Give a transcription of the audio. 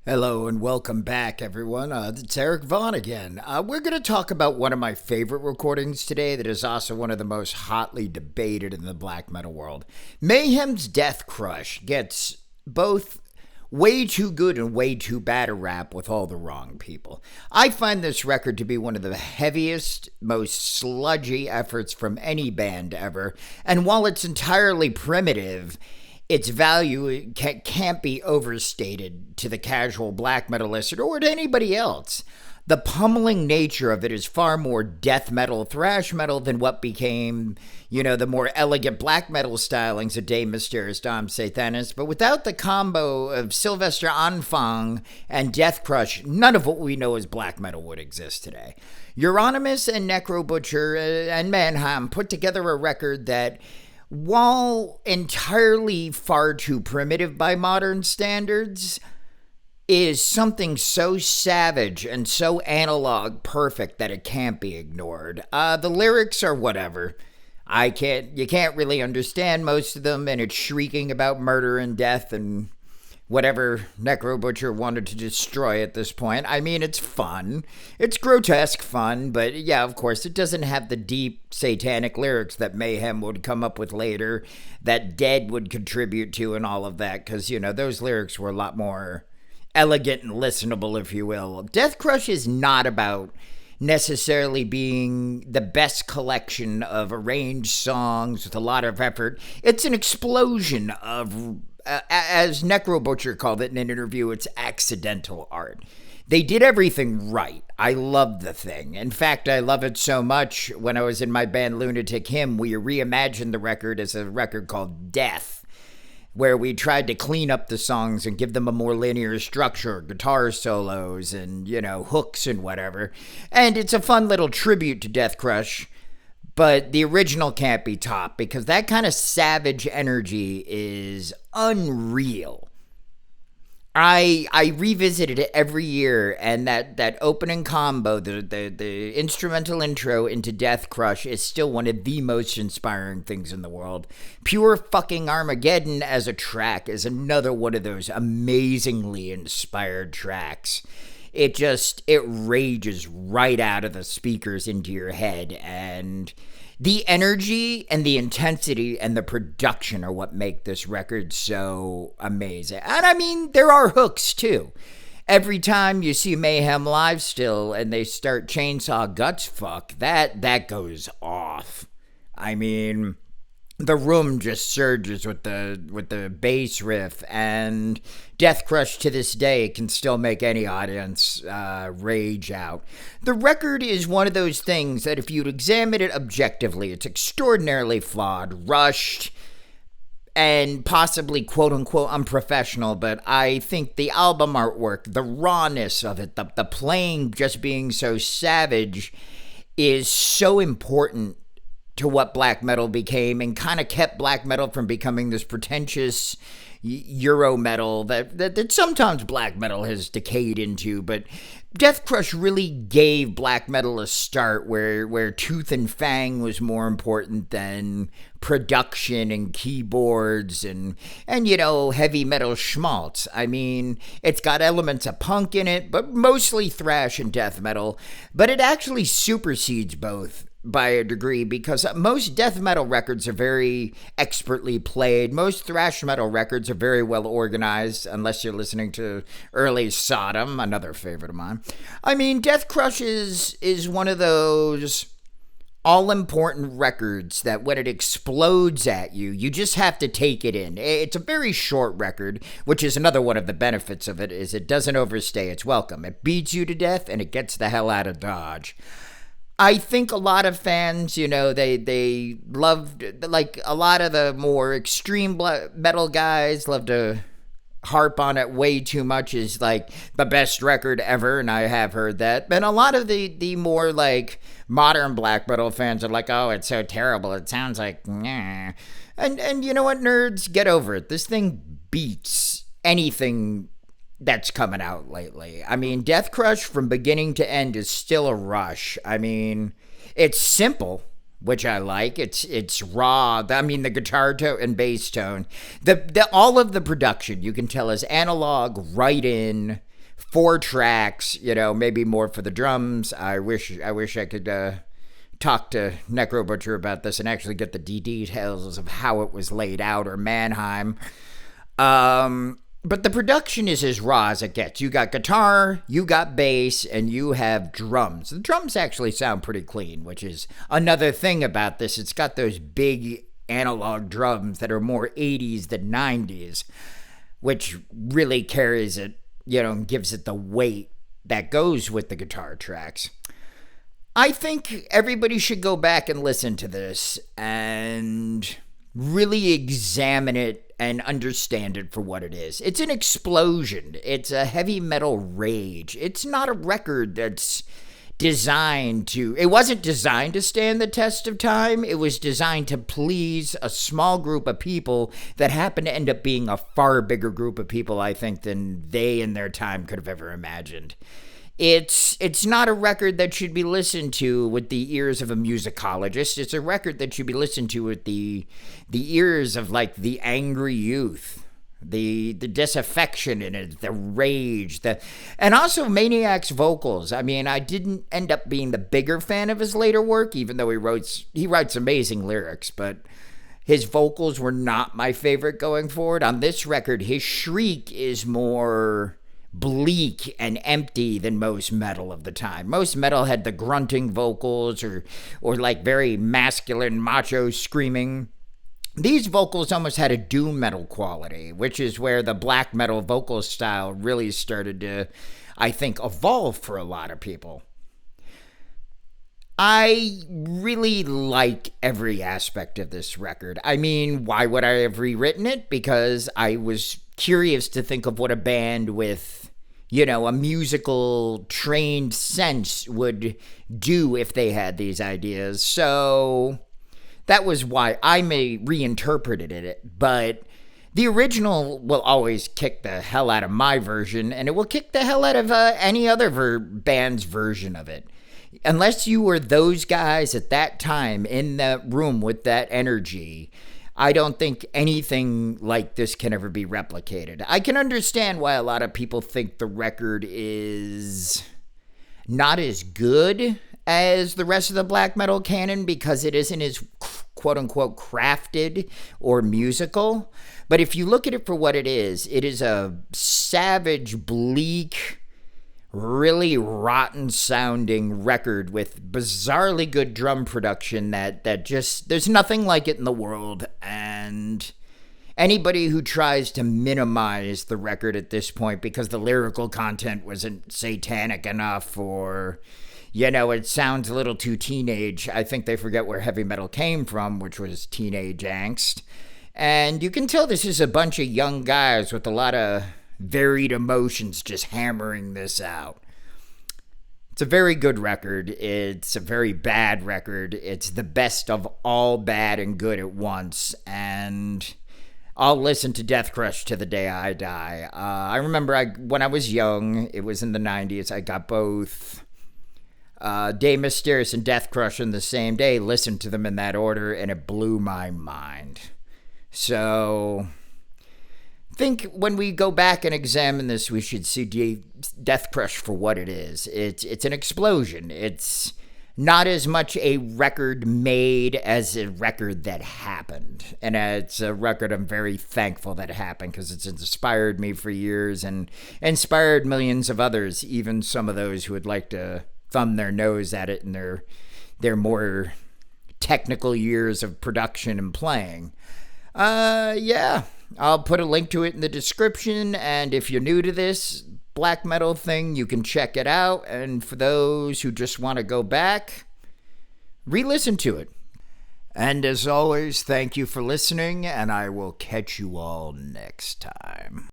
Hello and welcome back, everyone. It's aerikvon again. We're going to talk about one of my favorite recordings today that is also one of the most hotly debated in the black metal world. Mayhem's Deathcrush gets both way too good and way too bad a rap with all the wrong people. I find this record to be one of the heaviest, most sludgy efforts from any band ever, and while it's entirely primitive, its value can't be overstated to the casual black metal listener or to anybody else. The pummeling nature of it is far more death metal, thrash metal than what became, the more elegant black metal stylings of De Mysteriis Dom Satanis. But without the combo of Sylvester Anfang and Deathcrush, none of what we know as black metal would exist today. Euronymous and Necrobutcher and Mayhem put together a record that, while entirely far too primitive by modern standards, is something so savage and so analog perfect that it can't be ignored. The lyrics are whatever. You can't really understand most of them, and it's shrieking about murder and death and whatever Necrobutcher wanted to destroy at this point. I mean, it's fun. It's grotesque fun, but yeah, of course, it doesn't have the deep satanic lyrics that Mayhem would come up with later, that Dead would contribute to and all of that, because, those lyrics were a lot more elegant and listenable, if you will. Desthcrush is not about necessarily being the best collection of arranged songs with a lot of effort. It's an explosion of, as Necrobutcher called it in an interview, it's accidental art. They did everything right. I love the thing. In fact, I love it so much, when I was in my band Lunatic Hymn, we reimagined the record as a record called Death, where we tried to clean up the songs and give them a more linear structure, guitar solos and, hooks and whatever. And it's a fun little tribute to Deathcrush, but the original can't be topped because that kind of savage energy is unreal. I revisited it every year, and that opening combo, the instrumental intro into Deathcrush, is still one of the most inspiring things in the world. Pure fucking Armageddon as a track is another one of those amazingly inspired tracks. It rages right out of the speakers into your head, and the energy and the intensity and the production are what make this record so amazing. And I mean, there are hooks too. Every time you see Mayhem live still and they start Chainsaw Guts Fuck, that goes off. I mean, the room just surges with the bass riff, and Deathcrush to this day can still make any audience rage out. The record is one of those things that if you'd examine it objectively, it's extraordinarily flawed, rushed, and possibly quote-unquote unprofessional, but I think the album artwork, the rawness of it, the playing just being so savage is so important to what black metal became, and kind of kept black metal from becoming this pretentious Euro metal that sometimes black metal has decayed into. But Deathcrush really gave black metal a start where tooth and fang was more important than production and keyboards and heavy metal schmaltz. I mean, it's got elements of punk in it, but mostly thrash and death metal, but it actually supersedes both by a degree, because most death metal records are very expertly played. Most thrash metal records are very well organized, unless you're listening to early Sodom, another favorite of mine. I mean, Deathcrush is one of those all-important records that when it explodes at you, you just have to take it in. It's a very short record, which is another one of the benefits of it, is it doesn't overstay its welcome. It beats you to death, and it gets the hell out of Dodge. I think a lot of fans, they loved, like a lot of the more extreme metal guys love to harp on it way too much as like the best record ever, and I have heard that. And a lot of the more like modern black metal fans are like, oh, it's so terrible. It sounds like, nah. And you know what, nerds? Get over it. This thing beats anything that's coming out lately. I mean, Deathcrush from beginning to end is still a rush. I mean, it's simple, which I like. It's raw. I mean, the guitar tone and bass tone, the all of the production you can tell is analog, right in. 4 tracks, maybe more for the drums. I wish I could talk to Necro Butcher about this and actually get the details of how it was laid out, or Mannheim. But the production is as raw as it gets. You got guitar, you got bass, and you have drums. The drums actually sound pretty clean, which is another thing about this. It's got those big analog drums that are more 80s than 90s, which really carries it, gives it the weight that goes with the guitar tracks. I think everybody should go back and listen to this and really examine it and understand it for what it is. It's an explosion. It's a heavy metal rage. It's not a record that's it wasn't designed to stand the test of time. It was designed to please a small group of people that happened to end up being a far bigger group of people, I think, than they in their time could have ever imagined. It's not a record that should be listened to with the ears of a musicologist. It's a record that should be listened to with the ears of, like, the angry youth. The disaffection in it, the rage, and also Maniac's vocals. I mean, I didn't end up being the bigger fan of his later work, even though he writes amazing lyrics, but his vocals were not my favorite going forward. On this record, his shriek is more bleak and empty than most metal of the time. Most metal had the grunting vocals or like very masculine macho screaming. These vocals almost had a doom metal quality, which is where the black metal vocal style really started to, I think, evolve for a lot of people. I really like every aspect of this record. I mean, why would I have rewritten it? Because I was curious to think of what a band with, a musical trained sense would do if they had these ideas. So that was why I reinterpreted it, but the original will always kick the hell out of my version, and it will kick the hell out of any other band's version of it. Unless you were those guys at that time in that room with that energy, I don't think anything like this can ever be replicated. I can understand why a lot of people think the record is not as good as the rest of the black metal canon because it isn't as quote-unquote crafted or musical. But if you look at it for what it is a savage, bleak, really rotten-sounding record with bizarrely good drum production that just, there's nothing like it in the world. And anybody who tries to minimize the record at this point because the lyrical content wasn't satanic enough or it sounds a little too teenage, I think they forget where heavy metal came from, which was teenage angst. And you can tell this is a bunch of young guys with a lot of varied emotions just hammering this out. It's a very good record. It's a very bad record. It's the best of all bad and good at once. And I'll listen to Deathcrush to the day I die. I remember when I was young, it was in the 90s, I got both De Mysterious and Deathcrush in the same day, listened to them in that order, and it blew my mind. So I think when we go back and examine this, we should see Deathcrush for what it is. It's an explosion. It's not as much a record made as a record that happened. And it's a record I'm very thankful that it happened because it's inspired me for years and inspired millions of others, even some of those who would like to thumb their nose at it in their more technical years of production and playing. Yeah, I'll put a link to it in the description, and if you're new to this black metal thing, you can check it out, and for those who just want to go back, re-listen to it. And as always, thank you for listening, and I will catch you all next time.